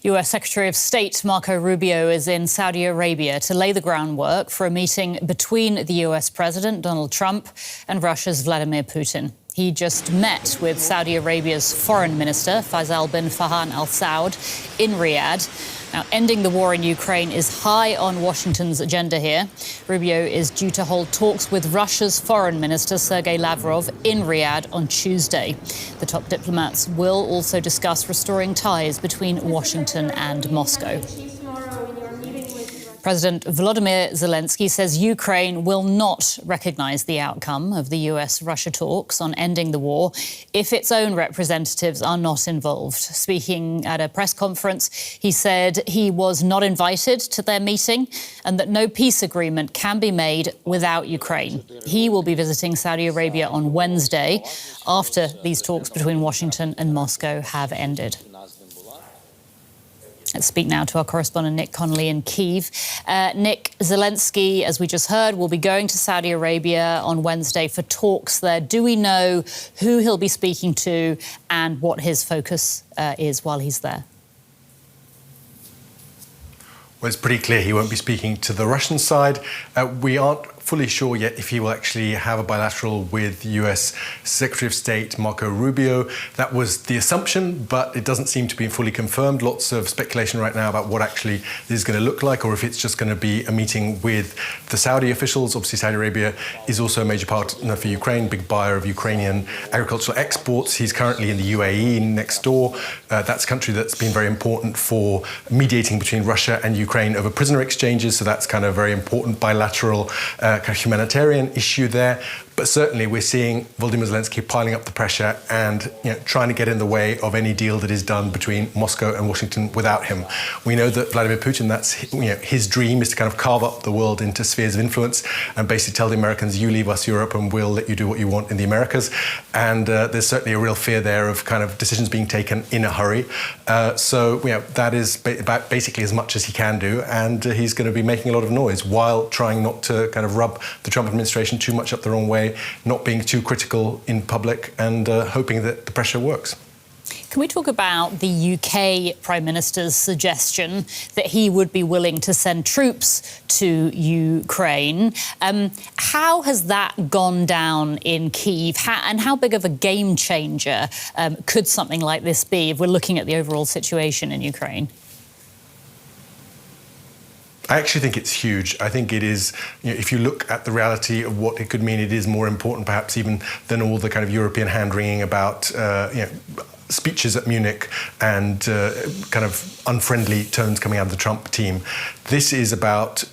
US Secretary of State Marco Rubio is in Saudi Arabia to lay the groundwork for a meeting between the US President Donald Trump and Russia's Vladimir Putin. He just met with Saudi Arabia's Foreign Minister, Faisal bin Farhan Al Saud, in Riyadh. Now, ending the war in Ukraine is high on Washington's agenda here. Rubio is due to hold talks with Russia's Foreign Minister, Sergei Lavrov, in Riyadh on Tuesday. The top diplomats will also discuss restoring ties between Washington and Moscow. President Volodymir Zelenskyy says Ukraine will not recognise the outcome of the US-Russia talks on ending the war if its own representatives are not involved. Speaking at a press conference, he said he was not invited to their meeting and that no peace agreement can be made without Ukraine. He will be visiting Saudi Arabia on Wednesday after these talks between Washington and Moscow have ended. Let's speak now to our correspondent Nick Connolly in Kyiv. Nick, Zelenskyy, as we just heard, will be going to Saudi Arabia on Wednesday for talks there. Do we know who he'll be speaking to and what his focus is while he's there? Well, it's pretty clear he won't be speaking to the Russian side. We aren't fully sure yet if he will actually have a bilateral with US Secretary of State Marco Rubio. That was the assumption, but it doesn't seem to be fully confirmed. Lots of speculation right now about what actually this is going to look like, or if it's just going to be a meeting with the Saudi officials. Obviously, Saudi Arabia is also a major partner for Ukraine, big buyer of Ukrainian agricultural exports. He's currently in the UAE next door. That's a country that's been very important for mediating between Russia and Ukraine over prisoner exchanges. So that's kind of a very important bilateral kind of humanitarian issue there. But certainly we're seeing Volodymyr Zelenskyy piling up the pressure and trying to get in the way of any deal that is done between Moscow and Washington without him. We know that Vladimir Putin, that's his dream is to kind of carve up the world into spheres of influence and basically tell the Americans, you leave us Europe and we'll let you do what you want in the Americas. And there's certainly a real fear there of kind of decisions being taken in a hurry. So that is about basically as much as he can do. And he's going to be making a lot of noise while trying not to kind of rub the Trump administration too much up the wrong way, not being too critical in public and hoping that the pressure works. Can we talk about the UK Prime Minister's suggestion that he would be willing to send troops to Ukraine? How has that gone down in Kyiv? And how big of a game changer could something like this be if we're looking at the overall situation in Ukraine? I actually think it's huge. I think it is, if you look at the reality of what it could mean, it is more important perhaps even than all the kind of European hand-wringing about, speeches at Munich and kind of unfriendly tones coming out of the Trump team. This is about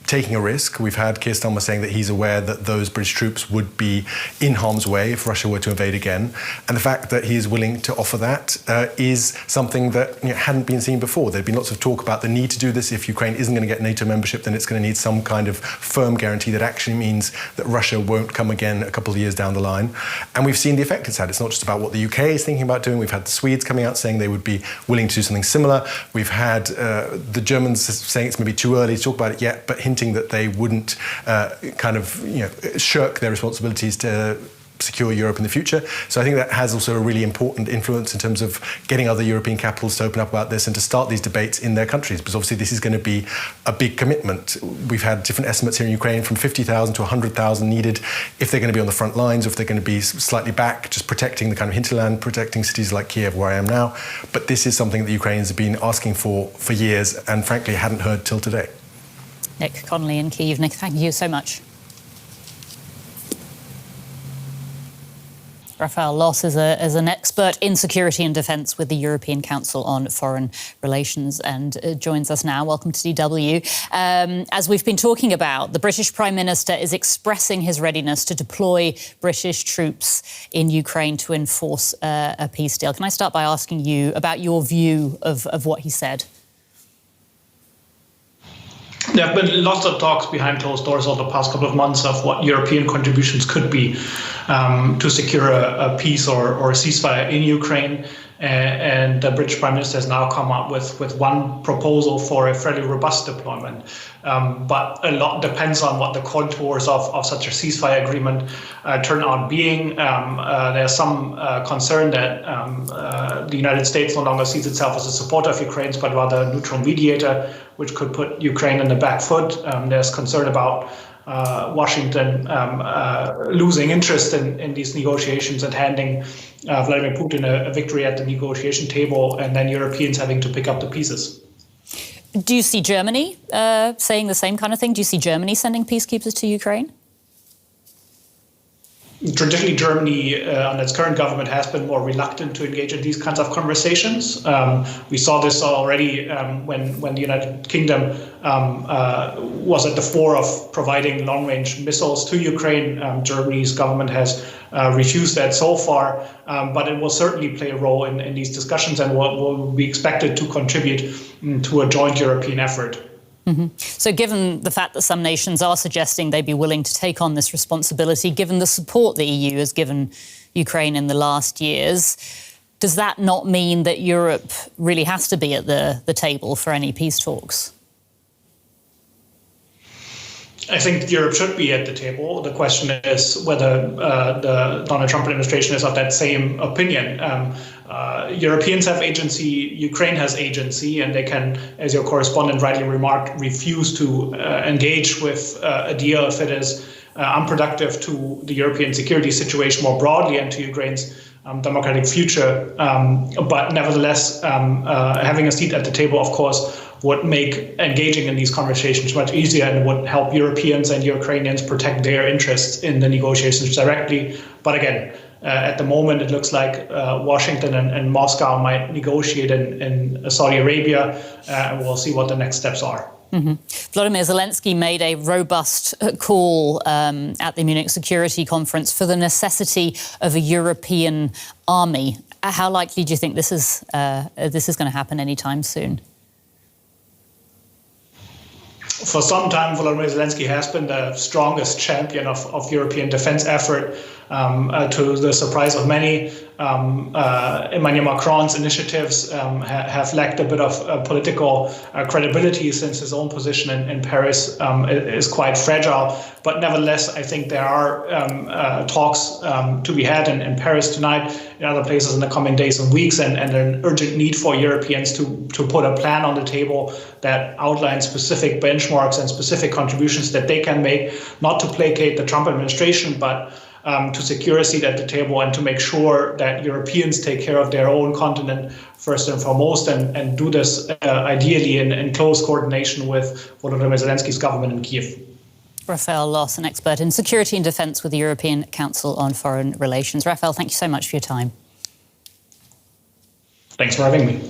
taking a risk. We've had Keir Starmer saying that he's aware that those British troops would be in harm's way if Russia were to invade again. And the fact that he is willing to offer that is something that hadn't been seen before. There'd been lots of talk about the need to do this. If Ukraine isn't going to get NATO membership, then it's going to need some kind of firm guarantee that actually means that Russia won't come again a couple of years down the line. And we've seen the effect it's had. It's not just about what the UK is thinking about doing. We've had the Swedes coming out saying they would be willing to do something similar. We've had the Germans saying it's maybe too early to talk about it yet, but hinting that they wouldn't shirk their responsibilities to secure Europe in the future. So I think that has also a really important influence in terms of getting other European capitals to open up about this and to start these debates in their countries, because obviously this is going to be a big commitment. We've had different estimates here in Ukraine from 50,000 to 100,000 needed if they're going to be on the front lines or if they're going to be slightly back, just protecting the kind of hinterland, protecting cities like Kyiv, where I am now. But this is something that the Ukrainians have been asking for years and frankly hadn't heard till today. Nick Connolly in Kyiv. Nick, thank you so much. Rafael Loss is an expert in security and defence with the European Council on Foreign Relations and joins us now. Welcome to DW. As we've been talking about, the British Prime Minister is expressing his readiness to deploy British troops in Ukraine to enforce a peace deal. Can I start by asking you about your view of what he said? There have been lots of talks behind closed doors over the past couple of months of what European contributions could be to secure a peace or a ceasefire in Ukraine. and the British Prime Minister has now come up with one proposal for a fairly robust deployment. But a lot depends on what the contours of such a ceasefire agreement turn out being. There's some concern that the United States no longer sees itself as a supporter of Ukraine, but rather a neutral mediator, which could put Ukraine in the back foot. There's concern about Washington losing interest in these negotiations and handing Vladimir Putin a victory at the negotiation table, and then Europeans having to pick up the pieces. Do you see Germany saying the same kind of thing? Do you see Germany sending peacekeepers to Ukraine? Traditionally, Germany, and its current government, has been more reluctant to engage in these kinds of conversations. We saw this already when the United Kingdom was at the fore of providing long-range missiles to Ukraine. Germany's government has refused that so far, but it will certainly play a role in these discussions and will be expected to contribute to a joint European effort. Mm-hmm. So given the fact that some nations are suggesting they'd be willing to take on this responsibility, given the support the EU has given Ukraine in the last years, does that not mean that Europe really has to be at the table for any peace talks? I think Europe should be at the table. The question is whether the Donald Trump administration is of that same opinion. Europeans have agency, Ukraine has agency, and they can, as your correspondent rightly remarked, refuse to engage with a deal if it is unproductive to the European security situation more broadly and to Ukraine's democratic future. But nevertheless, having a seat at the table, of course, would make engaging in these conversations much easier and would help Europeans and Ukrainians protect their interests in the negotiations directly. But again, at the moment, it looks like Washington and Moscow might negotiate in Saudi Arabia, and we'll see what the next steps are. Mm-hmm. Volodymir Zelenskyy made a robust call at the Munich Security Conference for the necessity of a European army. How likely do you think this is going to happen anytime soon? For some time, Volodymyr Zelenskyy has been the strongest champion of European defense effort, to the surprise of many. Emmanuel Macron's initiatives have lacked a bit of political credibility since his own position in Paris is quite fragile. But nevertheless, I think there are talks to be had in Paris tonight, in other places in the coming days and weeks, and an urgent need for Europeans to put a plan on the table that outlines specific benchmarks and specific contributions that they can make, not to placate the Trump administration, but to secure a seat at the table and to make sure that Europeans take care of their own continent first and foremost, and do this ideally in close coordination with Volodymyr Zelenskyy's government in Kyiv. Rafael Loss, an expert in security and defence with the European Council on Foreign Relations. Rafael, thank you so much for your time. Thanks for having me.